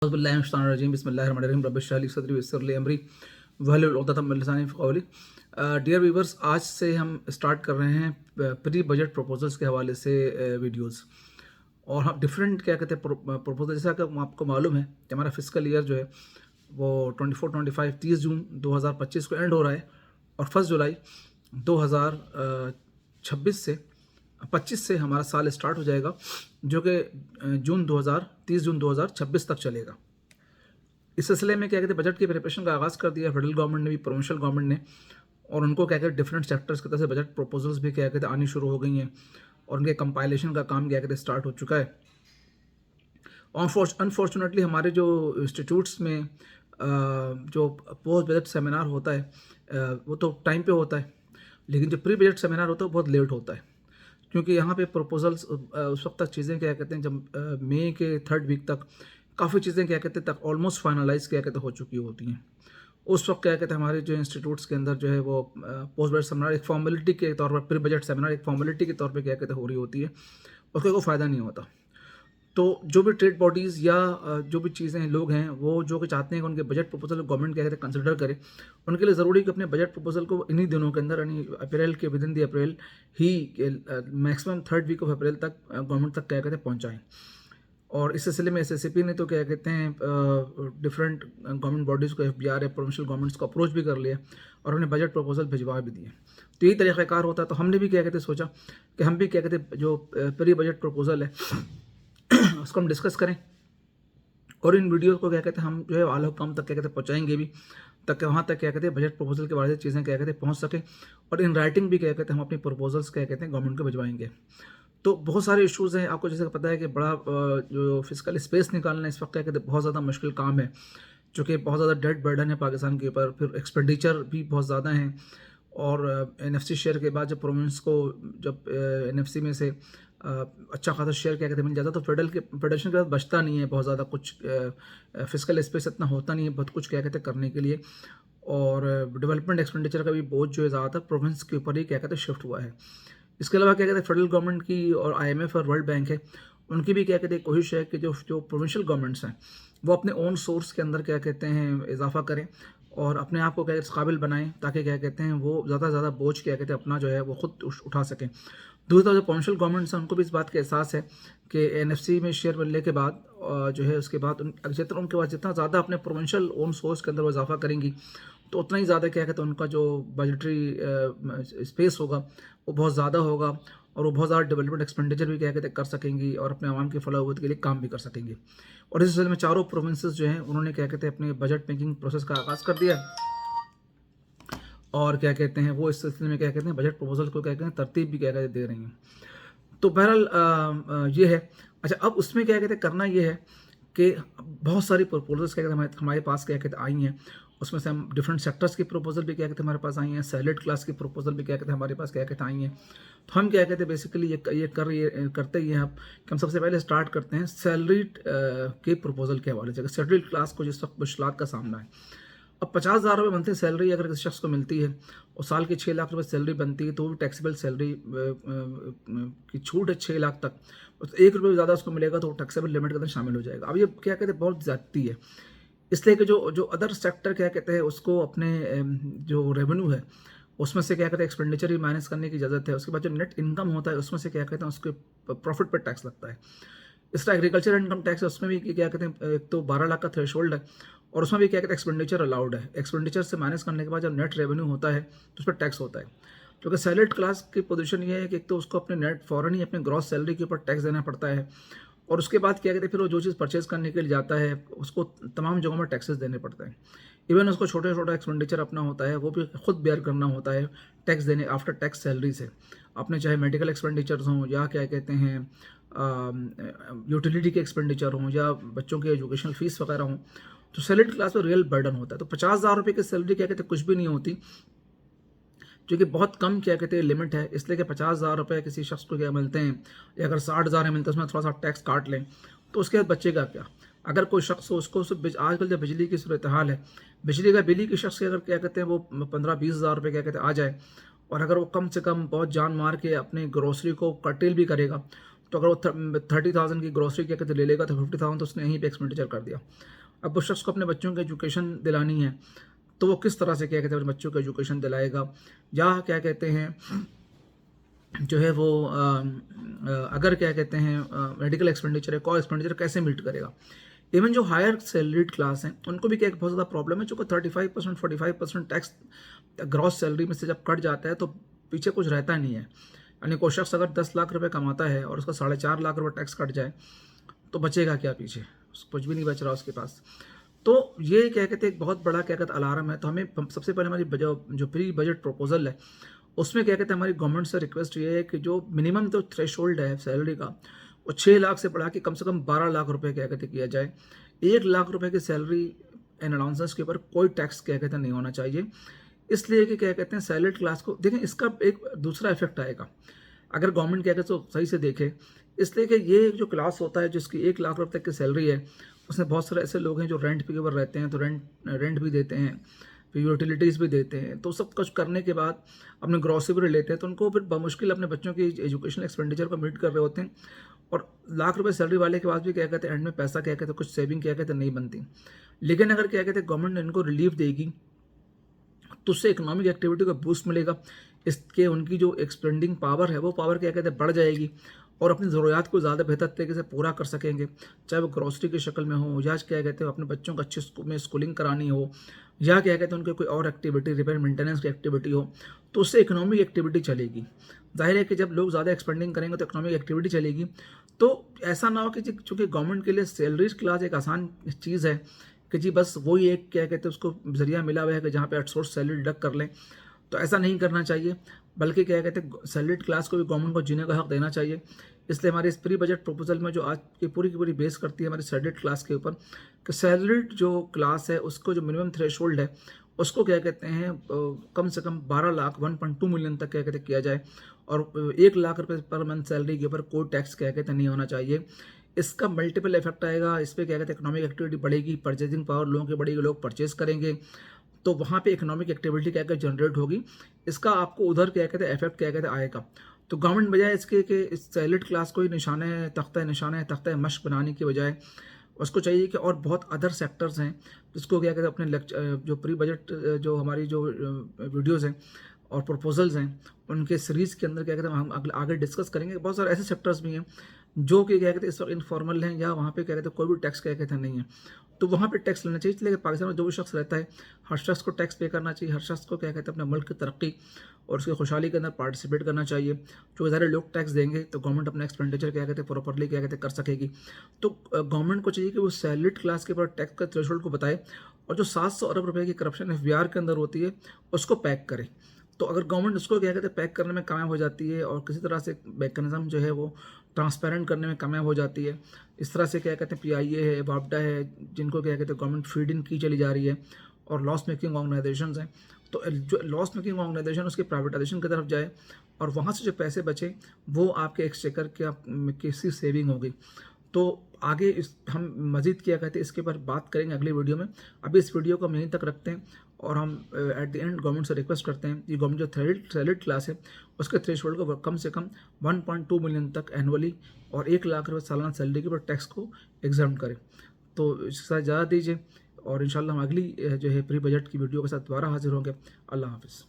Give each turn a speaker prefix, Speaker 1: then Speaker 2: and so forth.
Speaker 1: Dear viewers, आज से हम स्टार्ट कर रहे हैं प्री बजट प्रपोजल्स के हवाले से वीडियोस। और हम डिफरेंट क्या कहते हैं प्रपोजल, जैसा कि आपको मालूम है कि हमारा फिस्कल ईयर जो है वो 24-25 30 जून 2025 को एंड हो रहा है और 1 जुलाई 2026 से 25 से हमारा साल स्टार्ट हो जाएगा, जो कि 30 जून 2026 तक चलेगा। इस सिलसिले में क्या कहते हैं बजट की प्रिपरेशन का आगाज़ कर दिया फेडरल गवर्नमेंट ने भी, प्रोविंशियल गवर्नमेंट ने, और उनको क्या कहते हैं डिफरेंट सेक्टर्स की तरफ से बजट प्रपोजल्स भी क्या कहते हैं आनी शुरू हो गई हैं और उनके कंपाइलेशन का काम क्या कहते हैं स्टार्ट हो चुका है। अनफॉर्चुनेटली हमारे जो इंस्टीट्यूट्स में जो पोस्ट बजट सेमिनार होता है वो तो टाइम पे होता है, लेकिन जो प्री बजट सेमिनार होता है वो बहुत लेट होता है, क्योंकि यहाँ पे प्रपोजल्स उस वक्त तक चीज़ें क्या कहते हैं जब मई के 3rd वीक तक काफ़ी चीज़ें क्या कहते हैं तक ऑलमोस्ट फाइनलाइज क्या कहते हैं हो चुकी होती हैं। उस वक्त क्या कहते हैं हमारे जो इंस्टीट्यूट्स के अंदर जो है वो पोस्ट बजट सेमिनार एक फॉर्मेलिटी के तौर पर, प्री बजट सेमिनार एक फॉर्मेलिटी के तौर पर क्या कहते हैं हो रही होती है, उसका कोई फ़ायदा नहीं होता। तो जो भी ट्रेड बॉडीज़ या जो भी चीज़ें लोग हैं वो जो कि चाहते हैं कि उनके बजट प्रपोजल गवर्नमेंट क्या कहते हैं कंसिडर करे, उनके लिए ज़रूरी है कि अपने बजट प्रपोजल को इन्हीं दिनों के अंदर, यानी अप्रैल के विद इन दी अप्रैल ही, maximum 3rd week of April तक गवर्नमेंट तक क्या कहते हैं पहुँचाएँ। और इस सिलसिले में एसएससीपी ने तो क्या कहते हैं डिफरेंट गवर्नमेंट बॉडीज़ को, एफबीआर है, प्रोविंशियल गवर्नमेंट्स को अप्रोच भी कर लिया और उन्हें बजट प्रपोजल भिजवा भी दिए। तो यही तरीक़ाकार होता है। तो हमने भी क्या कहते हैं सोचा कि हम भी क्या कहते हैं जो प्री बजट प्रपोजल है उसको हम डिस्कस करें और इन वीडियो को क्या कहते हैं हम जो है आला हुक्काम तक क्या कहते हैं पहुँचाएंगे भी, तक वहाँ तक क्या कहते हैं बजट प्रपोजल के बारे में चीज़ें क्या कहते हैं पहुँच सके, और इन राइटिंग भी क्या कहते हैं हम अपनी प्रपोजल्स क्या कहते हैं गवर्नमेंट को भिजवाएंगे। तो बहुत सारे इश्यूज़ हैं, आपको जैसे पता है कि बड़ा जो फिजिकल स्पेस निकालना इस वक्त क्या कहते हैं बहुत ज़्यादा मुश्किल काम है, चूँकि बहुत ज़्यादा डेट बर्डन है पाकिस्तान के ऊपर, फिर एक्सपेंडिचर भी बहुत ज़्यादा हैं, और एनएफसी शेयर के बाद जब प्रोविंस को जब एनएफसी में से अच्छा खासा शेयर क्या कहते हैं मिल जाता, तो फेडरेशन के बाद बचता नहीं है बहुत ज़्यादा कुछ, फिजिकल स्पेस इतना होता नहीं है बहुत कुछ क्या कहते हैं करने के लिए, और डेवलपमेंट एक्सपेंडिचर का भी बोझ जो है ज़्यादातर प्रोविंस के ऊपर ही क्या कहते हैं शिफ्ट हुआ है। इसके अलावा क्या कहते हैं फेडरल गवर्नमेंट की और आईएमएफ और वर्ल्ड बैंक है, उनकी भी क्या कहते हैं कोशिश है कि जो प्रोविंशियल गवर्नमेंट्स हैं वो अपने ओन सोर्स के अंदर क्या कहते हैं इजाफा करें और अपने आप को क्या काबिल बनाएं, ताकि क्या कहते हैं वो ज़्यादा से ज़्यादा बोझ क्या कहते हैं अपना जो है वो खुद उठा सकें। दूसरी तरफ जो प्रोविंशियल गवर्नमेंट्स हैं उनको भी इस बात का एहसास है कि एनएफसी में शेयर मिलने के बाद जो है उसके बाद उनके पास जितना ज़्यादा अपने प्रोविंशियल ओन सोर्स के अंदर वो इजाफा करेंगी, तो उतना ही ज़्यादा क्या कहते हैं उनका जो बजटरी स्पेस होगा वो बहुत ज़्यादा होगा, और वो बहुत ज़्यादा डेवलपमेंट एक्सपेंडिचर भी क्या कहते हैं कर सकेंगी और अपने आवाम की फलाहत के लिए काम भी कर सकेंगी। और इस सिलसिले में चारों प्रोविंसेस जो हैं उन्होंने क्या कहते हैं अपने बजट मेकिंग प्रोसेस का आगाज़ कर दिया है, और क्या कहते हैं वो इस सिलसिले में क्या कहते हैं बजट प्रपोजल को क्या कहते हैं तरतीब भी क्या कहते हैं दे रही हैं। तो बहरहाल ये है। अच्छा, अब उसमें क्या कहते हैं करना ये है कि बहुत सारी प्रपोजल्स क्या कहते हैं हमारे पास क्या कहते हैं आई हैं, उसमें से हम डिफरेंट सेक्टर्स की प्रपोजल भी क्या कहते हैं हमारे पास आई हैं, सैलरीड क्लास की प्रपोजल भी क्या कहते हैं हमारे पास क्या कहते हैं आई हैं। तो हम क्या कहते हैं बेसिकली ये करते ही हैं कि हम सबसे पहले स्टार्ट करते हैं सैलरीड के प्रपोजल के हवाले से। सैलरीड क्लास को जिस वक्त मुश्किलात का सामना है, अब 50,000 रुपये मंथली सैलरी अगर किसी शख्स को मिलती है और साल की 6 लाख रुपये सैलरी बनती है, तो वो टैक्सेबल सैलरी की छूट है 6 लाख तक, तो 1 रुपये ज़्यादा उसको मिलेगा तो वो टैक्सेबल लिमिट के अंदर शामिल हो जाएगा। अब ये क्या कहते हैं बहुत ज़्यादती है, इसलिए कि जो अदर सेक्टर क्या कहते हैं उसको अपने जो रेवेन्यू है उसमें से क्या कहते हैं एक्सपेंडिचर ही माइनस करने की इजाज़त है। उसके बाद जो नेट इनकम होता है उसमें से क्या कहते हैं उसके प्रॉफिट पर टैक्स लगता है। इसका एग्रीकल्चर इनकम टैक्स है, उसमें भी क्या कहते हैं एक तो 12 लाख का थ्रेशोल्ड है, और उसमें भी क्या कहते हैं एक्सपेंडिचर अलाउड है। एक्सपेंडिचर से माइनस करने के बाद जब नेट रेवेन्यू होता है तो उस पर टैक्स होता है। क्योंकि सैलरीड क्लास की पोजीशन ये है कि एक तो उसको अपने नेट फ़ौरन ही अपने ग्रॉस सैलरी के ऊपर टैक्स देना पड़ता है, और उसके बाद क्या कहते हैं फिर वो जो चीज़ परचेज़ करने के लिए जाता है उसको तमाम जगहों में टैक्सेस देने पड़ते हैं। इवन उसको छोटा छोटा एक्सपेंडिचर अपना होता है वो भी खुद बेयर करना होता है टैक्स देने आफ्टर टैक्स सैलरी से, अपने चाहे मेडिकल एक्सपेंडिचर्स हों या क्या कहते हैं यूटिलिटी के एक्सपेंडिचर हों या बच्चों की एजुकेशनल फ़ीस वगैरह हों, तो सैलरीड क्लास पर रियल बर्डन होता है। तो 50,000 रुपये की सैलरी क्या कहते हैं कुछ भी नहीं होती, क्योंकि बहुत कम क्या कहते हैं लिमिट है, इसलिए कि 50,000 रुपये किसी शख्स को क्या मिलते हैं, या अगर 60,000 मिलते हैं उसमें थोड़ा सा टैक्स काट लें तो उसके बाद बचेगा क्या। अगर कोई शख्स हो उसको आजकल जो बिजली की सूरत हाल है, बिजली का बिल ही के शख्स के अगर क्या कहते हैं वो 15-20 हज़ार रुपये क्या कहते हैं आ जाए, और अगर वो कम से कम बहुत जान मार के अपनी ग्रोसरी को कर्टेल भी करेगा तो अगर वो 30,000 की ग्रोसरी क्या कहते ले लेगा तो 50,000 तो उसने यहीं पे एक्सपेंडिचर कर दिया। अब उस शख्स को अपने बच्चों को एजुकेशन दिलानी है, तो वो किस तरह से क्या कहते हैं अपने बच्चों को एजुकेशन दिलाएगा, या क्या कहते हैं जो है वो अगर क्या कहते हैं मेडिकल एक्सपेंडिचर है, कॉल एक्सपेंडिचर कैसे मीट करेगा। इवन जो हायर सैलरीड क्लास हैं उनको भी क्या एक बहुत ज़्यादा प्रॉब्लम है, चूँकि 35% 45% टैक्स ग्रॉस सैलरी में से जब कट जाता है तो पीछे कुछ रहता नहीं है। यानी कोई शख्स अगर 10 लाख रुपए कमाता है और उसका 4.5 लाख रुपए टैक्स कट जाए तो बचेगा क्या पीछे, कुछ भी नहीं बच रहा उसके पास। तो ये क्या कहते हैं एक बहुत बड़ा क्या कहते हैं अलार्म है। तो हमें सबसे पहले हमारी जो प्री बजट प्रपोजल है उसमें क्या कहते हैं हमारी गवर्नमेंट से रिक्वेस्ट ये है कि जो मिनिमम जो थ्रेशोल्ड है सैलरी का वो 6 लाख से बढ़ा के कम से कम 12 लाख रुपए क्या कहते किया जाए। 1 लाख रुपए की सैलरी एंड अलाउंसेस के ऊपर कोई टैक्स क्या कहते हैं नहीं होना चाहिए। इसलिए कि क्या कहते हैं सैलरीड क्लास को देखें, इसका एक दूसरा इफेक्ट आएगा अगर गवर्नमेंट क्या कहते हैं तो सही से देखे। इसलिए कि ये जो क्लास होता है जिसकी 1 लाख रुपए तक की सैलरी है उसमें बहुत सारे ऐसे लोग हैं जो रेंट पे ऊपर रहते हैं, तो रेंट भी देते हैं, फिर यूटिलिटीज़ भी देते हैं, तो सब कुछ करने के बाद अपने ग्रॉसरी भी लेते हैं, तो उनको फिर बमुश्किल अपने बच्चों की एजुकेशनल एक्सपेंडिचर को मीट कर रहे होते हैं। और लाख रुपए सैलरी वाले के बाद भी क्या कहते हैं एंड में पैसा क्या कहते हैं कुछ सेविंग क्या कहते हैं नहीं बनती। लेकिन अगर क्या कहते हैं गवर्नमेंट इनको रिलीफ देगी तो उससे इकोनॉमिक एक्टिविटी को बूस्ट मिलेगा, इसके उनकी जो एक्सपेंडिंग पावर है वो पावर क्या कहते हैं बढ़ जाएगी और अपनी ज़रूरियात को ज़्यादा बेहतर तरीके से पूरा कर सकेंगे, चाहे वो ग्रॉसरी की शक्ल में हो या क्या कहते हैं अपने बच्चों को अच्छी में स्कूलिंग करानी हो या क्या कहते हैं उनकी कोई और एक्टिविटी रिपेयर मेंटेनेंस की एक्टिविटी हो, तो उससे इकोनॉमिक एक्टिविटी चलेगी। जाहिर है कि जब लोग ज़्यादा एक्सपेंडिंग करेंगे तो इकोनॉमिक एक्टिविटी चलेगी। तो ऐसा ना हो कि चूँकि गवर्नमेंट के लिए सैलरीज क्लास एक आसान चीज़ है कि जी बस वही एक क्या कहते हैं उसको ज़रिया मिला हुआ है कि जहाँ पे आउटसोर्स सैलरी डिडक्ट कर लें, तो ऐसा नहीं करना चाहिए, बल्कि क्या कहते हैं सैलरीड क्लास को भी गवर्नमेंट को जीने का हक देना चाहिए। इसलिए हमारी इस प्री बजट प्रपोजल में जो आज की पूरी बेस करती है हमारी सैलरीड क्लास के ऊपर कि सैलरीड जो क्लास है उसको जो मिनिमम थ्रेशोल्ड है उसको क्या कहते हैं कम से कम 12 लाख 1.2 मिलियन तक क्या कहते हैं किया जाए और 1 लाख रुपए पर मंथ सैलरी के ऊपर कोई टैक्स क्या कहते हैं नहीं होना चाहिए। इसका मल्टीपल इफेक्ट आएगा, इस पर क्या कहते हैं इकोनॉमिक एक्टिविटी बढ़ेगी, परचेजिंग पावर लोगों की बढ़ेगी, लोग परचेज करेंगे, तो वहाँ पे इकोनॉमिक एक्टिविटी क्या कहते जनरेट होगी। इसका आपको उधर क्या कहते हैं इफेक्ट क्या कहते आएगा। तो गवर्नमेंट बजाय इसके कि इस सैलरीड क्लास को ही निशाने तख्ता मश्क बनाने की बजाय उसको चाहिए कि और बहुत अदर सेक्टर्स हैं जिसको क्या कहते हैं अपने जो प्री बजट जो हमारी जो वीडियोज़ हैं और प्रपोजल्स हैं उनके सीरीज़ के अंदर क्या कहते हैं हम आगे डिस्कस करेंगे। बहुत सारे ऐसे सेक्टर्स भी हैं जो कि क्या कहते हैं इस वक्त इनफॉर्मल हैं या वहाँ पे क्या कहते हैं कोई भी टैक्स क्या कहते हैं नहीं है, तो वहाँ पे टैक्स लेना चाहिए। इसलिए पाकिस्तान में जो भी शख्स रहता है हर शख्स को टैक्स पे करना चाहिए, हर शख्स को क्या कहते हैं अपने मुल्क की तरक्की और उसकी खुशहाली के अंदर पार्टिसिपेट करना चाहिए। क्योंकि सारे लोग टैक्स देंगे तो गवर्नमेंट अपना एक्सपेंडिचर क्या कहते हैं प्रॉपरली क्या कहते हैं कर सकेगी। तो गवर्नमेंट को चाहिए कि वो सैलरीड क्लास के ऊपर टैक्स का थ्रेशोल्ड को बताए और जो 700 अरब रुपए की करप्शन FBR के अंदर होती है उसको पैक करे। तो अगर गवर्नमेंट उसको क्या कहते हैं पैक करने में कामयाब हो जाती है और किसी तरह से मैकेनिज्म जो है वो ट्रांसपेरेंट करने में कामयाब हो जाती है, इस तरह से क्या कहते हैं PIA है, वापडा है, जिनको क्या कहते हैं गवर्नमेंट फीड इन की चली जा रही है और लॉस मेकिंग ऑर्गेनाइजेशंस हैं, तो जो लॉस मेकिंग ऑर्गेनाइजेशन उसकी प्राइवेटाइजेशन की तरफ जाए और वहाँ से जो पैसे बचे वो आपके एक्सचेकर किसी सेविंग होगी। तो आगे इस हम मज़ीद क्या कहते हैं इसके ऊपर बात करेंगे अगली वीडियो में। अभी इस वीडियो को हम यहीं तक रखते हैं और हम एट द एंड गवर्नमेंट से रिक्वेस्ट करते हैं कि गवर्नमेंट जो सैलरीड क्लास है उसके थ्रेशोल्ड को कम से कम 1.2 मिलियन तक एनुअली और 1 लाख रुपये सालाना सैलरी के ऊपर टैक्स को एग्जाम करें। तो इसके साथ ज़्यादा दीजिए और इंशाल्लाह हम अगली जो है प्री बजट की वीडियो के साथ दोबारा हाजिर होंगे। अल्लाह हाफिज़।